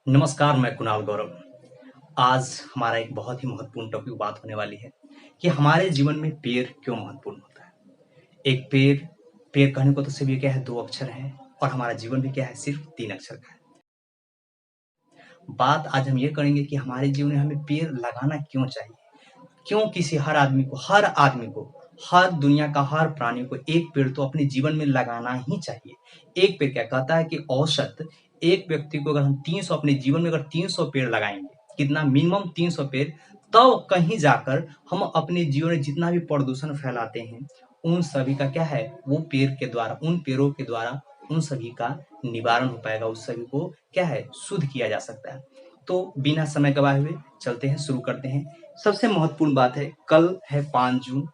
नमस्कार, मैं कुणाल गौरव। आज हमारा एक बहुत ही महत्वपूर्ण टॉपिक बात होने वाली है कि हमारे जीवन में पेड़ क्यों महत्वपूर्ण होता है। एक पेड़ पेड़ कहने को तो सिर्फ ये क्या है 2 अक्षर हैं और हमारा जीवन भी क्या है सिर्फ 3 अक्षर का है। बात आज हम ये करेंगे कि हमारे जीवन में हमें पेड़ लगाना क्यों चाहिए? क्यों किसी हर आदमी को, हर दुनिया का हर प्राणी को एक पेड़ तो अपने जीवन में लगाना ही चाहिए। एक पेड़ क्या कहता है कि औसत एक व्यक्ति को अगर हम 300 अपने जीवन में अगर 300 पेड़ लगाएँगे, कितना मिनिमम 300 पेड़, तब कहीं जाकर हम अपने जीवन में जितना भी प्रदूषण फैलाते हैं, उन सभी का क्या है, वो पेड़ के द्वारा, उन पेड़ों के द्वारा उन सभी का निवारण हो पाएगा, उस सभी को क्या है, शुद्ध किया जा सकता है। तो बिना समय गवाए हुए चलते हैं, शुरू करते हैं। सबसे महत्वपूर्ण बात है, कल है 5 जून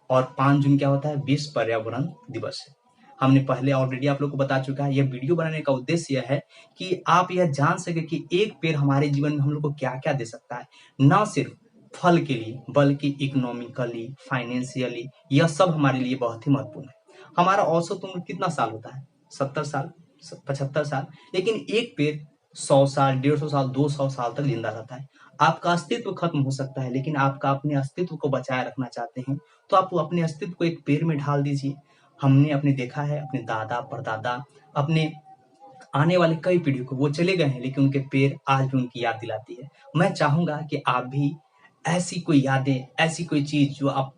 और 5 जून क्या होता है, विश्व पर्यावरण दिवस है। हमने पहले ऑलरेडी आप लोग को बता चुका है। यह वीडियो बनाने का उद्देश्य यह है कि आप यह जान सके कि एक पेड़ हमारे जीवन में हम लोग को क्या-क्या दे सकता है। ना सिर्फ फल के लिए बल्कि इकोनॉमिकली, फाइनेंशियली यह सब हमारे लिए बहुत ही महत्वपूर्ण है। हमारा औसत उम्र कितना साल होता है? 70 साल, 75 साल, लेकिन एक पेड़ 100 साल, 150 साल, 200 साल तक जिंदा रहता है। आपका अस्तित्व खत्म हो सकता है, लेकिन आपका अपने अस्तित्व को बचाए रखना चाहते हैं, तो आप अपने अस्तित्व को एक पेड़ में ढाल दीजिए। हमने अपने देखा है, अपने दादा, परदादा, अपने आने वाले कई पीढ़ियों को, वो चले गए हैं, लेकिन उनके पेड़ आज भी उनकी याद दिलाती है। मैं चाहूँगा कि आप भी ऐसी कोई यादें, ऐसी कोई चीज़ जो आप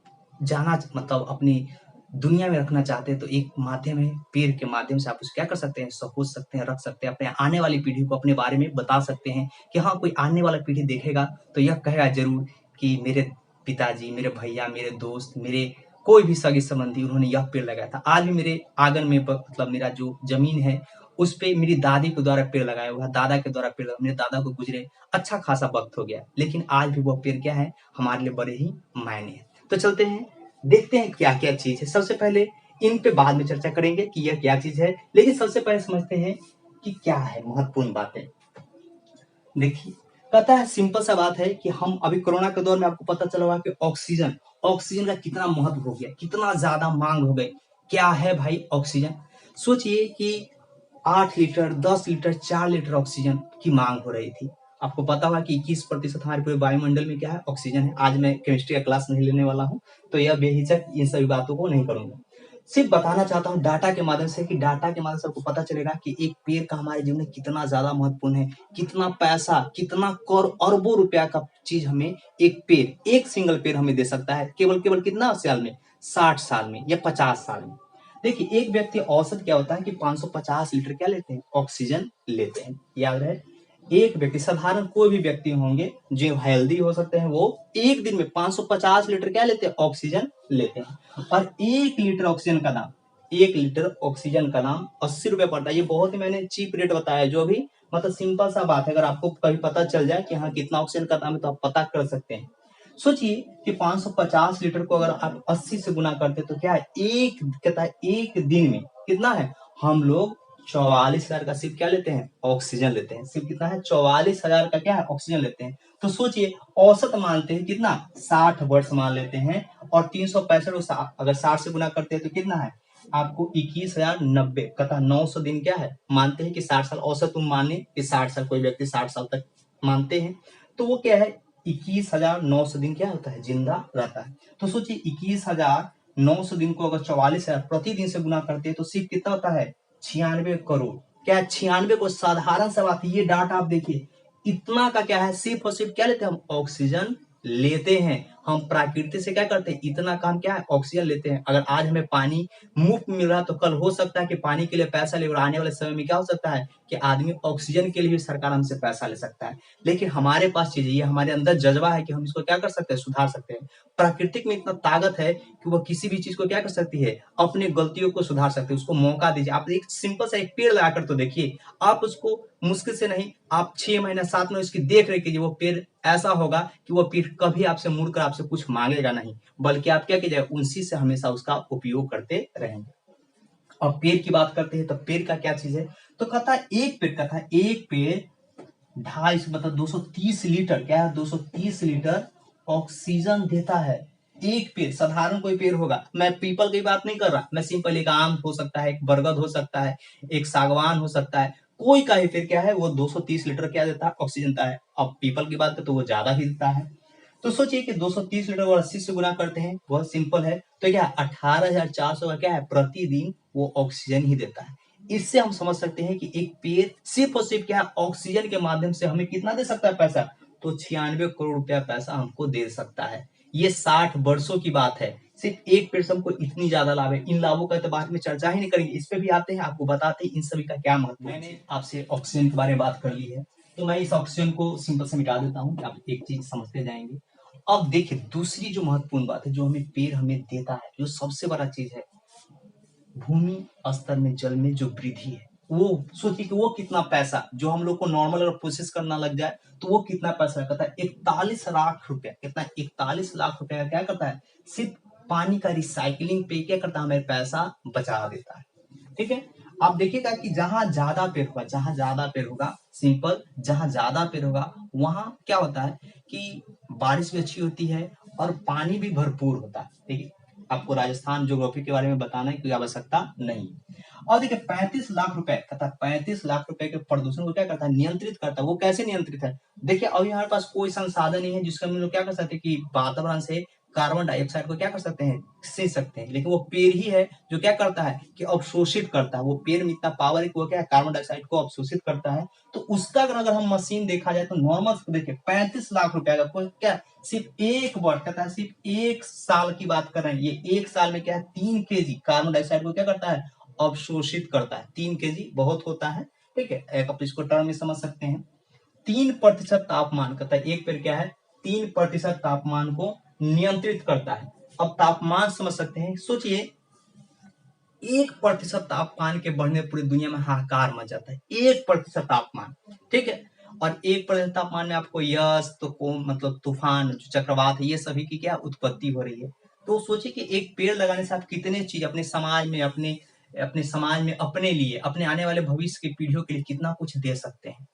जाना मतलब अपनी दुनिया में रखना चाहते हैं, तो एक माध्यम है, पेड़ के माध्यम से आप उसे क्या कर सकते हैं, सपोज सकते हैं, रख सकते हैं, अपने आने वाली पीढ़ी को अपने बारे में बता सकते हैं कि हाँ, कोई आने वाला पीढ़ी देखेगा, तो यह कहेगा ज़रूर कि मेरे पिताजी, मेरे भैया, मेरे दोस्त, मेरे कोई भी सगे-संबंधी उन्होंने यह पेड़ लगाया था। आज भी मेरे आँगन में मतलब मेरा जो ज़मीन है, उस पे मेरी दादी के द्वारा पेड़ लगाया हुआ है, दादा के द्वारा पेड़ लगा, मेरे दादा को गुज़रे अच्छा खासा वक़्त हो गया, लेकिन आज भी वो पेड़ क्या है, हमारे लिए बड़े ही मायने हैं। तो चलते हैं, देखते हैं क्या-क्या चीज़ है। सबसे पहले इन पे बाद में चर्चा करेंगे कि यह क्या चीज़ है, लेकिन सबसे पहले समझते हैं कि क्या है महत्वपूर्ण बातें। देखिए, कहता है सिंपल सा बात है कि हम अभी कोरोना के दौर में आपको पता चला होगा कि ऑक्सीजन का कितना महत्व हो गया, कितना ज़्यादा माँग हो गई। क्या है भाई ऑक्सीजन? सोचिए कि 8 लीटर, 10 लीटर, 4 लीटर ऑक्सीजन की माँग हो रही थी। आपको पता होगा कि 21% हमारे पूरे वायुमंडल में क्या है, ऑक्सीजन है। आज मैं केमिस्ट्री का क्लास नहीं लेने वाला हूँ, तो यह बेहिचक इन सभी बातों को नहीं करूँगा। सिर्फ बताना चाहता हूँ डाटा के माध्यम से कि डाटा के माध्यम से आपको पता चलेगा कि एक पेड़ का हमारे जीवन में कितना ज़्यादा महत्वपूर्ण है, कितना पैसा, कितना अरबों रुपया का चीज़ हमें एक पेड़, एक सिंगल पेड़ हमें दे सकता है, केवल कितना साल में? 60 साल में या 50 साल में। देखिए, एक व्यक्ति औसत क्या होता है कि 550 लीटर क्या लेते हैं? ऑक्सीजन लेते हैं। याद रहे, एक व्यक्ति, साधारण कोई भी व्यक्ति होंगे जो हेल्दी हो सकते हैं, वो एक दिन में 550 लीटर क्या लेते हैं? ऑक्सीजन लेते हैं। और 1 लीटर ऑक्सीजन का दाम 80 रुपए पड़ता है। ये बहुत ही मैंने चीप रेट बताया, जो भी मतलब सिंपल सा बात है। अगर आपको कभी पता चल जाए कि हाँ कितना ऑक्सीजन का दाम है, तो आप पता कर सकते हैं। सोचिए कि 550 लीटर को अगर आप 80 से गुना करते तो क्या है, एक कहता है एक दिन में कितना है, हम लोग 44,000 का सिर्फ क्या लेते हैं? ऑक्सीजन लेते हैं। सिर्फ कितना है? 44,000 का क्या है? ऑक्सीजन लेते हैं। तो सोचिए, औसत मानते हैं कितना? 60 वर्ष मान लेते हैं, और 365 अगर 60 से गुना करते हैं तो कितना है आपको? 21,090 कहता 900 दिन क्या है, मानते हैं कि 60 साल औसत तुम माने कि 60 साल, कोई व्यक्ति 60 साल तक मानते हैं, तो वो क्या है, 21,900 दिन क्या होता है, जिंदा रहता है। तो सोचिए 21,900 दिन को अगर 44,000 प्रतिदिन से गुना करते हैं तो सिर्फ कितना होता है? 96 करोड़। क्या 96 को साधारण सा बात है, ये डाटा आप देखिए, इतना का क्या है, सिर्फ और सिर्फ क्या लेते हैं हम? ऑक्सीजन लेते हैं। हम प्रकृति से क्या करते हैं? इतना काम क्या है? ऑक्सीजन लेते हैं। अगर आज हमें पानी मुफ्त मिल रहा है, तो कल हो सकता है कि पानी के लिए पैसा ले, और आने वाले समय में क्या हो सकता है कि आदमी ऑक्सीजन के लिए भी सरकार हमसे पैसा ले सकता है। लेकिन हमारे पास चीज़, ये हमारे अंदर जज़्बा है कि हम इसको क्या कर सकते हैं? सुधार सकते हैं। प्राकृतिक में इतना ताकत है कि वो किसी भी चीज़ को क्या कर सकती है? अपनी गलतियों को सुधार सकती है। उसको मौका दीजिए। आप एक सिंपल सा एक पेड़ लगाकर तो देखिए। आप उसको मुश्किल से नहीं, आप 6 महीने 7 महीने उसकी देख-रेख कीजिए। वो पेड़ ऐसा होगा कि वो पेड़ कभी आपसे मुड़कर आपसे कुछ माँगेगा नहीं, बल्कि आप क्या कीजिएगा? उसी से हमेशा उसका उपयोग करते रहेंगे। और पेड़ की बात करते हैं, तो पेड़ का क्या चीज़ है? तो कहता है एक पेड़ 250 मतलब 230 लीटर, क्या है, 230 लीटर ऑक्सीजन देता है। एक पेड़, साधारण कोई पेड़ होगा, मैं पीपल की बात नहीं कर रहा, मैं सिंपल एक आम हो सकता है, एक बरगद हो सकता है, एक सागवान हो सकता है, कोई का भी पेड़ क्या है वो 230 लीटर क्या देता है, ऑक्सीजन देता है। अब पीपल की बात करें तो वो ज्यादा ही देता है। तो सोचिए कि 230 लीटर और 80 से गुना करते हैं, बहुत सिंपल है। तो क्या 18,400 का क्या है प्रतिदिन वो ऑक्सीजन ही देता है। इससे हम समझ सकते हैं कि एक पेड़ सिर्फ और सिर्फ क्या है ऑक्सीजन के माध्यम से हमें कितना दे सकता है पैसा, तो 96 करोड़ रुपया पैसा हमको दे सकता है। ये 60 वर्षों की बात है। सिर्फ एक पेड़ से हमको इतनी ज्यादा लाभ है। इन लाभों का तो बाद में चर्चा ही नहीं करेंगे, इस पे भी आते हैं, आपको बताते हैं इन सभी का क्या महत्व है। मैंने आपसे ऑक्सीजन के बारे में बात कर ली है, तो मैं इस ऑक्सीजन को सिंपल से मिटा देता हूँ, आप एक चीज समझते जाएंगे। अब देखिए दूसरी जो महत्वपूर्ण बात है जो हमें पेड़ हमें देता है, जो सबसे बड़ा चीज है, भूमि स्तर में जल में जो वृद्धि है, वो सोचिए कि वो कितना पैसा जो हम लोग को नॉर्मल अगर प्रोसेस करना लग जाए तो वो कितना पैसा करता है, 41 लाख रुपया। कितना, 41 लाख रुपया का क्या करता है, सिर्फ पानी का रिसाइकलिंग पे क्या करता है, हमें पैसा बचा देता है। ठीक है। आप देखिएगा कि जहां ज्यादा पेड़ होगा, जहां ज्यादा पेड़ होगा, सिंपल, जहां ज्यादा पेड़ होगा वहां क्या होता है कि बारिश भी अच्छी होती है और पानी भी भरपूर होता है। ठीक है, आपको राजस्थान ज्योग्राफी के बारे में बताने की आवश्यकता नहीं। और देखिए 35 लाख रुपए कहता है, 35 लाख रुपए के प्रदूषण को क्या करता है, नियंत्रित करता है। वो कैसे नियंत्रित है, देखिए अभी हमारे पास कोई संसाधन नहीं है जिसका हम लोग क्या कर सकते हैं कि वातावरण से कार्बन डाइऑक्साइड को क्या कर सकते हैं, सींच सकते हैं। लेकिन वो पेड़ ही है जो क्या करता है कि अवशोषित करता है। वो पेड़ में इतना पावर है कि वो क्या है, कार्बन डाइऑक्साइड को अवशोषित करता है। तो उसका अगर हम मशीन देखा जाए तो नॉर्मल देखिए 35 लाख रुपए का कोई क्या, सिर्फ एक वर्ष कहता है, सिर्फ एक साल की बात कर रहे हैं, ये एक साल में क्या है 3 kg कार्बन डाइऑक्साइड को क्या करता है, अवशोषित करता है। 3 kg बहुत होता है। ठीक है, एक आप इसको टर्म में समझ सकते हैं। 3% तापमान कहता है, एक पेड़ क्या है 3% तापमान को नियंत्रित करता है। अब तापमान समझ सकते हैं, सोचिए 1% तापमान के बढ़ने पूरी दुनिया में हाहाकार मच जाता है। 1% तापमान, ठीक है। और 1% तापमान में आपको यस तो को मतलब तूफान जो चक्रवात है ये सभी की क्या उत्पत्ति हो रही है। तो सोचिए कि एक पेड़ लगाने से आप कितने चीज अपने समाज में, अपने अपने समाज में, अपने लिए, अपने आने वाले भविष्य की पीढ़ियों के लिए कितना कुछ दे सकते हैं।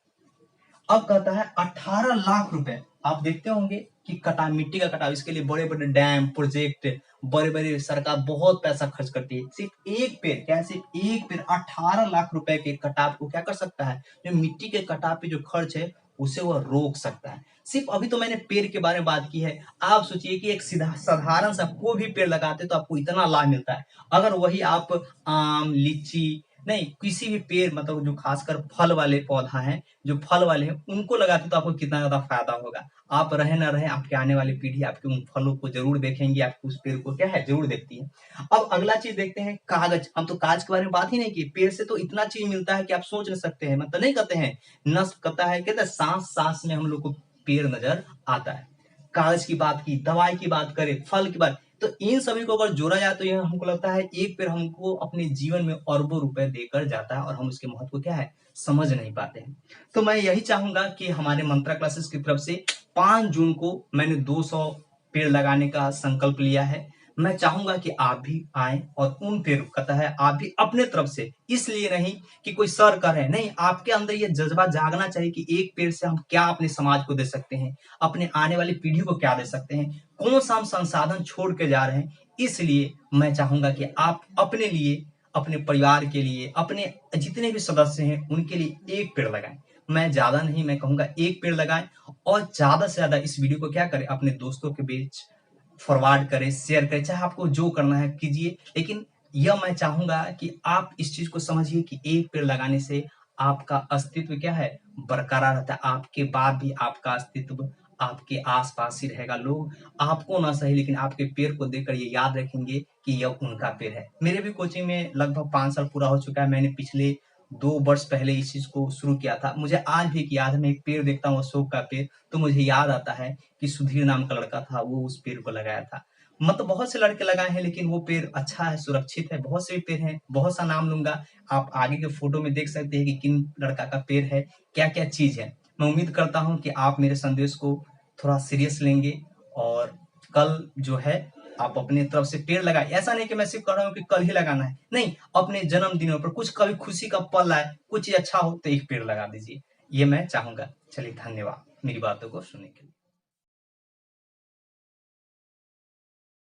अब कहता है 18 लाख रुपए। आप देखते होंगे कि कटा मिट्टी का कटाव, इसके लिए बड़े बड़े डैम प्रोजेक्ट, बड़े बड़े सरकार बहुत पैसा खर्च करती है। सिर्फ एक पेड़ क्या, सिर्फ एक पेड़ 18 लाख रुपए के कटाव को क्या कर सकता है, जो मिट्टी के कटाव पे जो खर्च है उसे वह रोक सकता है। सिर्फ अभी तो मैंने पेड़ के बारे में बात की है। आप सोचिए कि एक सीधा साधारण सा कोई भी पेड़ लगाते तो आपको इतना लाभ मिलता है। अगर वही आप आम लीची नहीं किसी भी पेड़ मतलब जो खासकर फल वाले पौधा है, जो फल वाले हैं उनको लगाते तो आपको कितना ज्यादा फायदा होगा। आप रहे ना रहे, आपके आने वाली पीढ़ी आपके उन फलों को जरूर देखेंगी, आपके उस पेड़ को क्या है जरूर देखती है। अब अगला चीज देखते हैं कागज। हम तो कागज के बारे में बात ही नहीं की, पेड़ से तो इतना चीज मिलता है कि आप सोच नहीं सकते हैं, मतलब नहीं कहते हैं नष्ट करता है, कहते हैं सांस सांस में हम लोग को पेड़ नजर आता है। कागज की बात की, दवाई की बात करें, फल की बात, तो इन सभी को अगर जोड़ा जाए तो यह हमको लगता है एक पेड़ हमको अपने जीवन में अरबों रुपए देकर जाता है और हम उसके महत्व को क्या है समझ नहीं पाते हैं। तो मैं यही चाहूंगा कि हमारे मंत्रा क्लासेस की तरफ से 5 जून को मैंने 200 पेड़ लगाने का संकल्प लिया है। मैं चाहूंगा कि आप भी आए और उन पेड़ कहता है आप भी अपने तरफ से, इसलिए नहीं कि कोई सर करे, नहीं, आपके अंदर ये जज्बा जागना चाहिए कि एक पेड़ से हम क्या अपने समाज को दे सकते हैं, अपने आने वाली पीढ़ी को क्या दे सकते हैं, कौन सा हम संसाधन छोड़ के जा रहे हैं। इसलिए मैं चाहूंगा कि आप अपने लिए, अपने परिवार के लिए, अपने जितने भी सदस्य हैं उनके लिए एक पेड़ लगाएं। मैं ज्यादा नहीं, मैं कहूंगा एक पेड़ लगाएं और ज्यादा से ज्यादा इस वीडियो को क्या करें अपने दोस्तों के बीच फॉरवर्ड करें, शेयर करें, चाहे आपको जो करना है कीजिए। लेकिन यह मैं चाहूंगा कि आप इस चीज को समझिए कि एक पेड़ लगाने से आपका अस्तित्व क्या है बरकरार रहता है। आपके बाद भी आपका अस्तित्व आपके आसपास ही रहेगा। लोग आपको ना सही लेकिन आपके पेड़ को देखकर ये याद रखेंगे कि यह उनका पेड़ है। मेरे भी कोचिंग में लगभग 5 साल पूरा हो चुका है। मैंने पिछले 2 वर्ष पहले इस चीज को शुरू किया था। मुझे आज भी याद है, मैं एक पेड़ देखता हूँ अशोक का पेड़ तो मुझे याद आता है कि सुधीर नाम का लड़का था, वो उस पेड़ को लगाया था। मतलब बहुत से लड़के लगाए हैं लेकिन वो पेड़ अच्छा है, सुरक्षित है। बहुत से पेड़ हैं, बहुत सा नाम लूंगा, आप आगे के फोटो में देख सकते हैं कि किन लड़का का पेड़ है, क्या क्या चीज है। मैं उम्मीद करता हूँ कि आप मेरे संदेश को थोड़ा सीरियस लेंगे और कल जो है आप अपने तरफ से पेड़ लगाए। ऐसा नहीं कि मैं सिर्फ कह रहा हूँ कि कल ही लगाना है, नहीं, अपने जन्मदिनों पर कुछ कभी खुशी का पल आए, कुछ अच्छा हो तो एक पेड़ लगा दीजिए, ये मैं चाहूंगा। चलिए धन्यवाद मेरी बातों को सुनने के लिए।